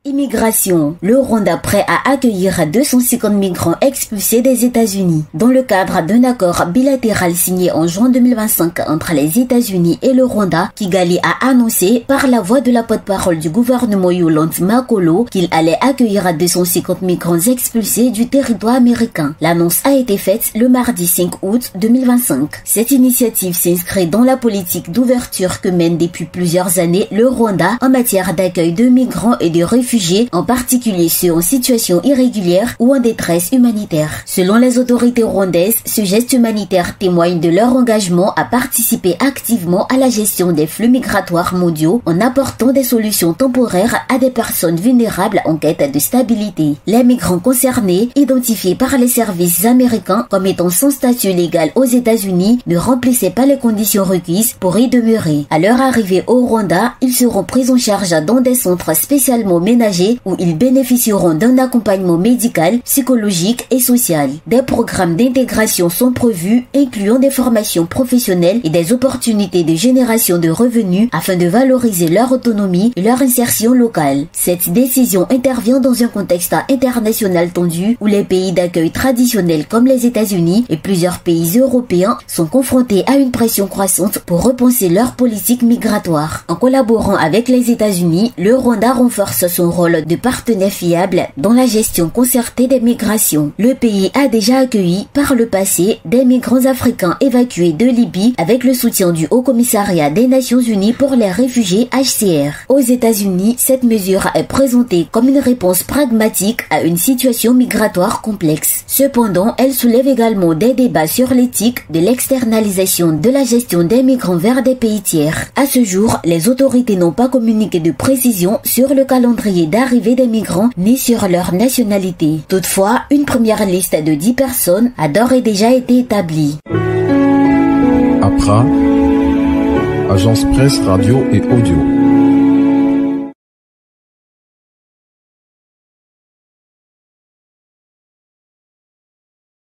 Immigration. Le Rwanda prêt à accueillir 250 migrants expulsés des États-Unis. Dans le cadre d'un accord bilatéral signé en juin 2025 entre les États-Unis et le Rwanda, Kigali a annoncé par la voix de la porte-parole du gouvernement Yolande Makolo qu'il allait accueillir 250 migrants expulsés du territoire américain. L'annonce a été faite le mardi 5 août 2025. Cette initiative s'inscrit dans la politique d'ouverture que mène depuis plusieurs années le Rwanda en matière d'accueil de migrants et de réfugiés, en particulier ceux en situation irrégulière ou en détresse humanitaire. Selon les autorités rwandaises, ce geste humanitaire témoigne de leur engagement à participer activement à la gestion des flux migratoires mondiaux en apportant des solutions temporaires à des personnes vulnérables en quête de stabilité. Les migrants concernés, identifiés par les services américains comme étant sans statut légal aux États-Unis, ne remplissaient pas les conditions requises pour y demeurer. À leur arrivée au Rwanda, ils seront pris en charge dans des centres spécialement ménagés où ils bénéficieront d'un accompagnement médical, psychologique et social. Des programmes d'intégration sont prévus, incluant des formations professionnelles et des opportunités de génération de revenus afin de valoriser leur autonomie et leur insertion locale. Cette décision intervient dans un contexte international tendu où les pays d'accueil traditionnels comme les États-Unis et plusieurs pays européens sont confrontés à une pression croissante pour repenser leur politique migratoire. En collaborant avec les États-Unis, le Rwanda renforce son rôle de partenaire fiable dans la gestion concertée des migrations. Le pays a déjà accueilli par le passé des migrants africains évacués de Libye avec le soutien du Haut Commissariat des Nations Unies pour les réfugiés HCR. Aux États-Unis, cette mesure est présentée comme une réponse pragmatique à une situation migratoire complexe. Cependant, elle soulève également des débats sur l'éthique de l'externalisation de la gestion des migrants vers des pays tiers. À ce jour, les autorités n'ont pas communiqué de précision sur le calendrier d'arrivée des migrants ni sur leur nationalité. Toutefois, une première liste de 10 personnes a d'ores et déjà été établie. APRA, Agence Presse, Radio et Audio.